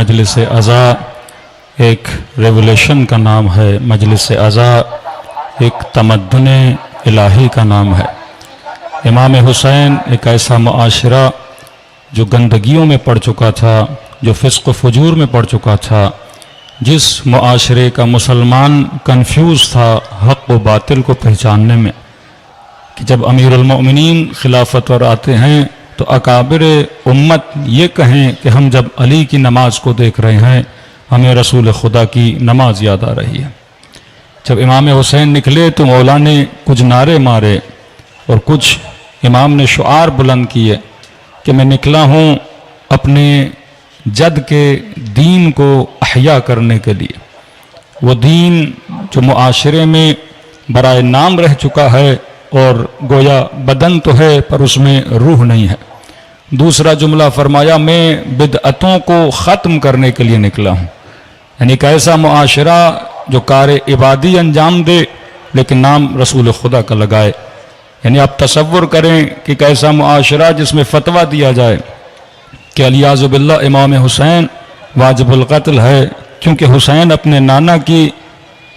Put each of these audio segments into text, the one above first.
مجلس عزا ایک ریولیشن کا نام ہے، مجلس عزا ایک تمدن الہی کا نام ہے۔ امام حسین ایک ایسا معاشرہ جو گندگیوں میں پڑ چکا تھا، جو فسق و فجور میں پڑ چکا تھا، جس معاشرے کا مسلمان کنفیوز تھا حق و باطل کو پہچاننے میں، کہ جب امیر المؤمنین خلافت پر آتے ہیں تو اکابر امت یہ کہیں کہ ہم جب علی کی نماز کو دیکھ رہے ہیں ہمیں رسول خدا کی نماز یاد آ رہی ہے۔ جب امام حسین نکلے تو مولا نے کچھ نعرے مارے اور کچھ امام نے شعار بلند کیے کہ میں نکلا ہوں اپنے جد کے دین کو احیا کرنے کے لیے، وہ دین جو معاشرے میں برائے نام رہ چکا ہے اور گویا بدن تو ہے پر اس میں روح نہیں ہے۔ دوسرا جملہ فرمایا میں بدعتوں کو ختم کرنے کے لیے نکلا ہوں، یعنی ایک ایسا معاشرہ جو کار عبادی انجام دے لیکن نام رسول خدا کا لگائے۔ یعنی آپ تصور کریں کہ ایک ایسا معاشرہ جس میں فتویٰ دیا جائے کہ الیاذ باللہ امام حسین واجب القتل ہے، کیونکہ حسین اپنے نانا کی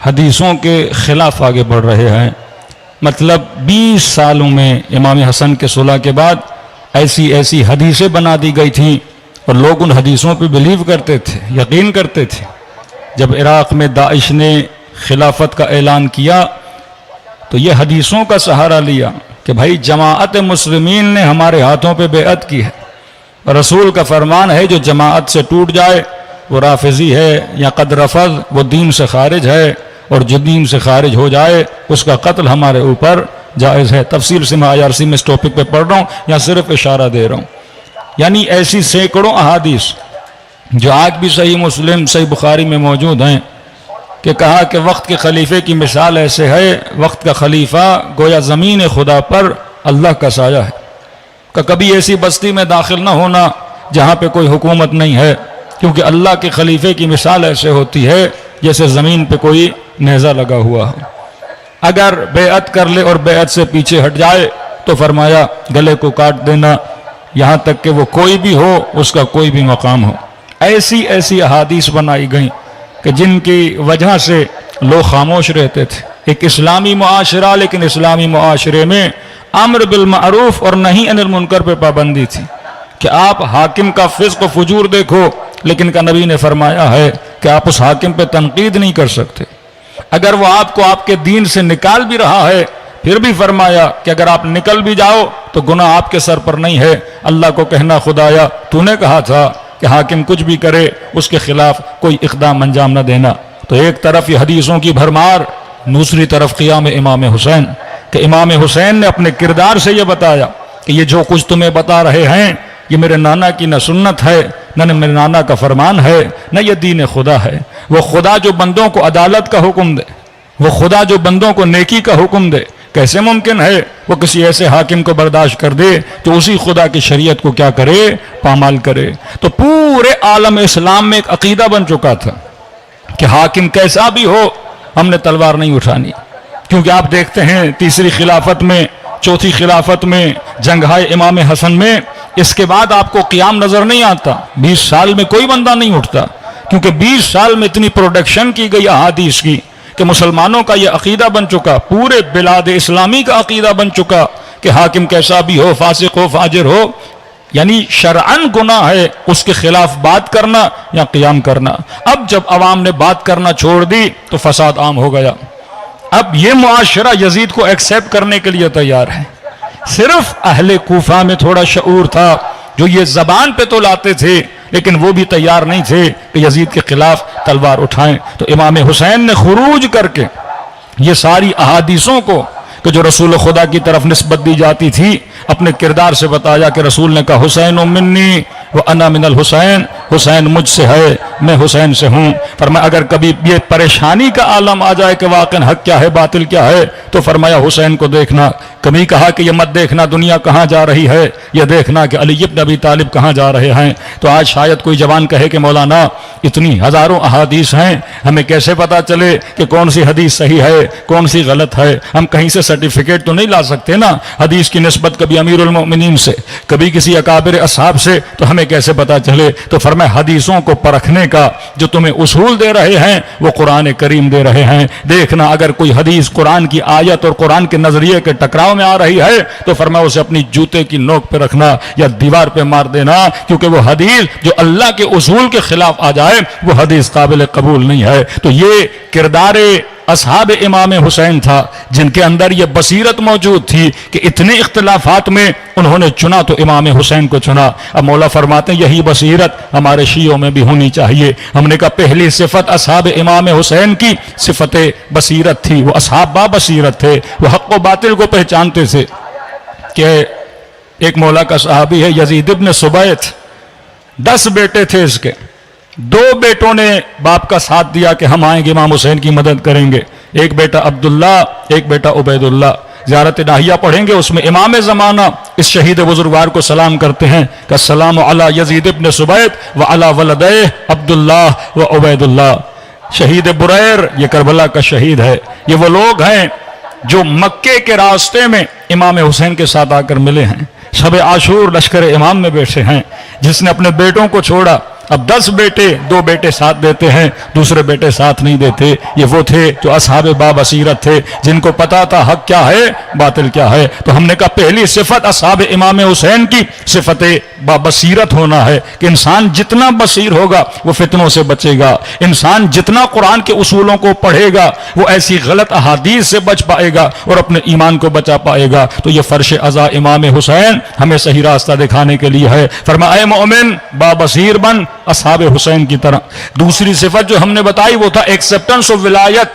حدیثوں کے خلاف آگے بڑھ رہے ہیں۔ مطلب 20 سالوں میں امام حسن کے صلح کے بعد ایسی حدیثیں بنا دی گئی تھیں اور لوگ ان حدیثوں پہ بلیو کرتے تھے، یقین کرتے تھے۔ جب عراق میں داعش نے خلافت کا اعلان کیا تو یہ حدیثوں کا سہارا لیا کہ بھائی جماعت مسلمین نے ہمارے ہاتھوں پہ بیعت کی ہے، رسول کا فرمان ہے جو جماعت سے ٹوٹ جائے وہ رافضی ہے یا قد رفض، وہ دین سے خارج ہے، اور جو دین سے خارج ہو جائے اس کا قتل ہمارے اوپر جائز ہے۔ تفصیل سے میں IRC میں اس ٹاپک پہ پڑھ رہا ہوں یا صرف اشارہ دے رہا ہوں۔ یعنی ایسی سینکڑوں احادیث جو آج بھی صحیح مسلم صحیح بخاری میں موجود ہیں کہ کہا کہ وقت کے خلیفے کی مثال ایسے ہے، وقت کا خلیفہ گویا زمین خدا پر اللہ کا سایہ ہے، کہ کبھی ایسی بستی میں داخل نہ ہونا جہاں پہ کوئی حکومت نہیں ہے، کیونکہ اللہ کے خلیفے کی مثال ایسے ہوتی ہے جیسے زمین پہ کوئی نیزہ لگا ہوا ہو۔ اگر بیعت کر لے اور بیعت سے پیچھے ہٹ جائے تو فرمایا گلے کو کاٹ دینا، یہاں تک کہ وہ کوئی بھی ہو اس کا کوئی بھی مقام ہو۔ ایسی احادیث بنائی گئیں کہ جن کی وجہ سے لوگ خاموش رہتے تھے۔ ایک اسلامی معاشرہ، لیکن اسلامی معاشرے میں امر بالمعروف اور نہی عن المنکر پہ پابندی تھی کہ آپ حاکم کا فسق و فجور دیکھو، لیکن کا نبی نے فرمایا ہے کہ آپ اس حاکم پہ تنقید نہیں کر سکتے۔ اگر وہ آپ کو آپ کے دین سے نکال بھی رہا ہے پھر بھی فرمایا کہ اگر آپ نکل بھی جاؤ تو گناہ آپ کے سر پر نہیں ہے، اللہ کو کہنا خدایا تو نے کہا تھا کہ حاکم کچھ بھی کرے اس کے خلاف کوئی اقدام انجام نہ دینا۔ تو ایک طرف یہ حدیثوں کی بھرمار، دوسری طرف قیام امام حسین، کہ امام حسین نے اپنے کردار سے یہ بتایا کہ یہ جو کچھ تمہیں بتا رہے ہیں یہ میرے نانا کی نہ سنت ہے، نہ میرے نانا کا فرمان ہے، نہ یہ دین خدا ہے۔ وہ خدا جو بندوں کو عدالت کا حکم دے، وہ خدا جو بندوں کو نیکی کا حکم دے، کیسے ممکن ہے وہ کسی ایسے حاکم کو برداشت کر دے تو اسی خدا کی شریعت کو کیا کرے، پامال کرے۔ تو پورے عالم اسلام میں ایک عقیدہ بن چکا تھا کہ حاکم کیسا بھی ہو ہم نے تلوار نہیں اٹھانی، کیونکہ آپ دیکھتے ہیں تیسری خلافت میں، چوتھی خلافت میں، جنگہائے امام حسن میں، اس کے بعد آپ کو قیام نظر نہیں آتا۔ 20 سال میں کوئی بندہ نہیں اٹھتا، کیونکہ 20 سال میں اتنی پروڈکشن کی گئی احادیث کی کہ مسلمانوں کا یہ عقیدہ بن چکا، پورے بلاد اسلامی کا عقیدہ بن چکا کہ حاکم کیسا بھی ہو، فاسق ہو، فاجر ہو، یعنی شرعاً گناہ ہے اس کے خلاف بات کرنا یا قیام کرنا۔ اب جب عوام نے بات کرنا چھوڑ دی تو فساد عام ہو گیا۔ اب یہ معاشرہ یزید کو ایکسیپٹ کرنے کے لیے تیار ہے۔ صرف اہل کوفہ میں تھوڑا شعور تھا جو یہ زبان پہ تو لاتے تھے لیکن وہ بھی تیار نہیں تھے کہ یزید کے خلاف تلوار اٹھائیں۔ تو امام حسین نے خروج کر کے یہ ساری احادیثوں کو کہ جو رسول خدا کی طرف نسبت دی جاتی تھی اپنے کردار سے بتایا کہ رسول نے کہا حسین منی وانا من الحسین، حسین مجھ سے ہے میں حسین سے ہوں۔ فرمایا اگر کبھی یہ پریشانی کا عالم آ جائے کہ واقعی حق کیا ہے باطل کیا ہے تو فرمایا حسین کو دیکھنا۔ کبھی کہا کہ یہ مت دیکھنا دنیا کہاں جا رہی ہے، یہ دیکھنا کہ علی بن ابی طالب کہاں جا رہے ہیں۔ تو آج شاید کوئی جوان کہے کہ مولانا اتنی ہزاروں احادیث ہیں ہمیں کیسے پتا چلے کہ کون سی حدیث صحیح ہے کون سی غلط ہے؟ ہم کہیں سے سرٹیفکیٹ تو نہیں لا سکتے نا، حدیث کی نسبت کبھی امیر المؤمنین سے کبھی کسی اکابر اصحاب سے، تو ہمیں کیسے پتا چلے؟ تو فرمایا फरमाया हदीसों को परखने का जो तुम्हें उसूल दे रहे हैं वो कुरान करीम दे रहे हैं। देखना अगर कोई हदीस कुरान की आयत और कुरान के नजरिए के टकराव में आ रही है तो फरमाया उसे अपनी जूते की नोक पे रखना या दीवार पे मार देना, क्योंकि वो हदीस जो अल्लाह के उसूल के खिलाफ आ जाए वो हदीस काबिल कबूल नहीं है। तो ये किरदार असहाब इमाम हुसैन था जिनके अंदर ये बसीरत मौजूद थी कि इतने इख्तिलाफात में उन्होंने चुना तो इमाम हुसैन को चुना। अब मौला फरमाते हैं यही बसीरत हमारे शियों में भी होनी चाहिए। हमने कहा पहली सिफत असहाब इमाम हुसैन की सिफत बसीरत थी, वो असहाब बा बसीरत थे, वो हक़ व बातिल को पहचानते थे। कि एक मौला का सहाबी है यजीद इब्न सुबैत, 10 बेटे थे इसके, 2 बेटों ने बाप का साथ दिया कि हम आएंगे इमाम हुसैन की मदद करेंगे। एक बेटा अब्दुल्ला, एक बेटा उबैदुल्ला। ज़ियारत नाहिया पढ़ेंगे उसमें इमाम ज़माना इस शहीद बुजुर्गवार को सलाम करते हैं कि अस्सलामु अला यजीद इब्न सुबैत व अला वलदैह अब्दुल्ला व उबैदुल्ला। शहीद बुरैर ये करबला का शहीद है। ये वो लोग हैं जो मक्के के रास्ते में इमाम हुसैन के साथ आकर मिले हैं। शब आशूर लश्कर इमाम में बैठे हैं, जिसने अपने बेटों को छोड़ा। अब 10 बेटे, 2 बेटे साथ देते हैं, दूसरे बेटे साथ नहीं देते। ये वो थे जो असहाब बाबसीरत थे, जिनको पता था हक क्या है बातिल क्या है। तो हमने कहा पहली सिफत असहाब इमाम हुसैन की सिफत बाबसीरत होना है कि इंसान जितना बसीर होगा वो फितनों से बचेगा। इंसान जितना कुरान के उसूलों को पढ़ेगा वो ऐसी गलत अहादीस से बच पाएगा और अपने ईमान को बचा पाएगा। तो ये फर्श अज़ा इमाम हुसैन हमें सही रास्ता दिखाने के लिए है। फरमाए मोमिन बाबसीर बन असहाब हुसैन की तरह। दूसरी सिफत जो हमने बताई वो था एक्सेप्टेंस ऑफ विलायत।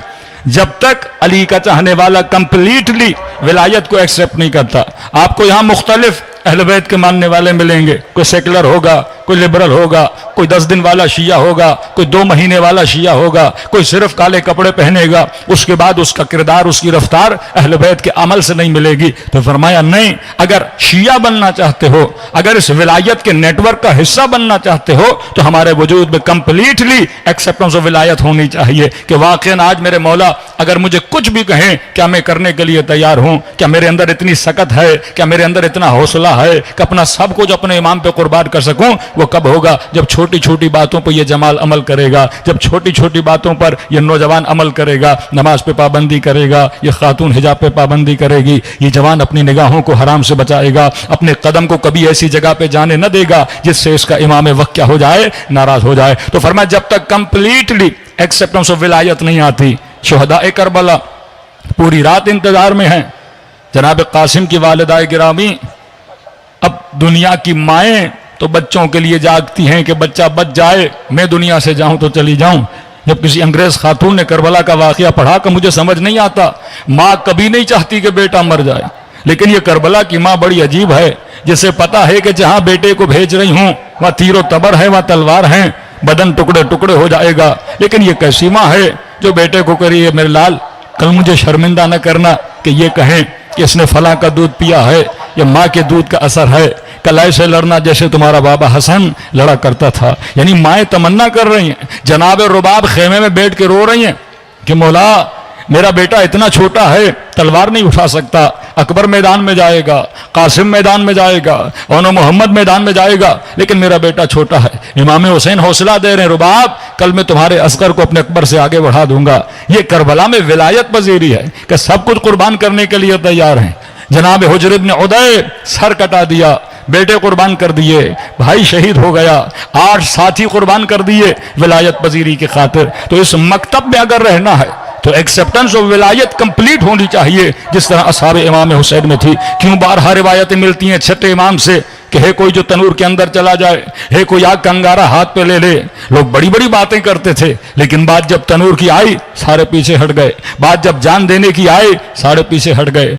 जब तक अली का चाहने वाला कंप्लीटली विलायत को एक्सेप्ट नहीं करता, आपको यहां मुख्तलिफ अहले बैत के मानने वाले मिलेंगे। कोई सेकुलर होगा, कोई लिबरल होगा, कोई 10 दिन वाला शिया होगा, कोई 2 महीने वाला शिया होगा, कोई सिर्फ काले कपड़े पहनेगा। उसके बाद उसका किरदार, उसकी रफ्तार अहले बैत के अमल से नहीं मिलेगी। तो फरमाया नहीं, अगर शिया बनना चाहते हो, अगर इस विलायत के नेटवर्क का हिस्सा बनना चाहते हो तो हमारे वजूद में कंप्लीटली एक्सेप्टेंस ऑफ विलायत होनी चाहिए कि वाकई आज मेरे मौला अगर मुझे कुछ भी कहें क्या मैं करने के लिए तैयार हूं। क्या मेरे अंदर इतनी सकत है, क्या मेरे अंदर इतना हौसला है कि अपना सब कुछ अपने इमाम पे कुर्बान कर सकूं। वो कब होगा? जब छोटी छोटी बातों पर यह जमाल अमल करेगा, जब छोटी छोटी बातों पर यह नौजवान अमल करेगा, नमाज पे पाबंदी करेगा, यह खातून हिजाब पे पाबंदी करेगी, ये जवान अपनी निगाहों को हराम से बचाएगा, अपने कदम को कभी ऐसी जगह पे जाने न देगा जिससे इसका इमाम वक्त क्या हो जाए, नाराज हो जाए। तो फरमाया जब तक कंप्लीटली एक्सेप्टेंस ऑफ विलायत नहीं आती, शुहदाए करबला पूरी रात इंतजार में हैं। जनाब कासिम की वालिदाए गिरामी, अब दुनिया की माएँ तो बच्चों के लिए जागती हैं कि बच्चा बच जाए, मैं दुनिया से जाऊं तो चली जाऊं। जब किसी अंग्रेज खातून ने करबला का वाकया पढ़ा कि मुझे समझ नहीं आता, माँ कभी नहीं चाहती कि बेटा मर जाए, लेकिन ये करबला की माँ बड़ी अजीब है, जिसे पता है कि जहां बेटे को भेज रही हूं वहां तीरो तबर है, वहां तलवार है, बदन टुकड़े टुकड़े हो जाएगा। लेकिन ये कैसी माँ है जो बेटे को करिए मेरे लाल कल मुझे शर्मिंदा न करना कि ये कहें कि इसने फलां का दूध पिया है, या माँ के दूध का असर है, कल ऐसे लड़ना जैसे तुम्हारा बाबा हसन लड़ा करता था। यानी माएँ तमन्ना कर रही हैं, जनाब रुबाब खेमे में बैठ के रो रही हैं कि मौला मेरा बेटा इतना छोटा है, तलवार नहीं उठा सकता, अकबर मैदान में जाएगा, कासिम मैदान में जाएगा, और मोहम्मद मैदान में जाएगा, लेकिन मेरा बेटा छोटा है। इमाम हुसैन हौसला दे रहे हैं, रुबाब कल मैं तुम्हारे असगर को अपने अकबर से आगे बढ़ा दूंगा। ये करबला में विलायत पजीरी है कि सब कुछ कुर्बान करने के लिए तैयार हैं। जनाब हुजर इब्न उदय सर कटा दिया, बेटे कुर्बान कर दिए, भाई शहीद हो गया, 8 साथी कुर्बान कर दिए विलायत पजीरी की खातिर। तो इस मकतब में अगर रहना है तो एक्सेप्टेंस ऑफ विलायत कंप्लीट होनी चाहिए, जिस तरह असहाब इमाम हुसैन में थी। क्यों बारहा रिवायतें मिलती हैं छठे इमाम से कि है कोई जो तनूर के अंदर चला जाए, है कोई आग का अंगारा हाथ पे ले ले। लोग बड़ी बड़ी बातें करते थे, लेकिन बात जब तनूर की आई सारे पीछे हट गए, बात जब जान देने की आई सारे पीछे हट गए।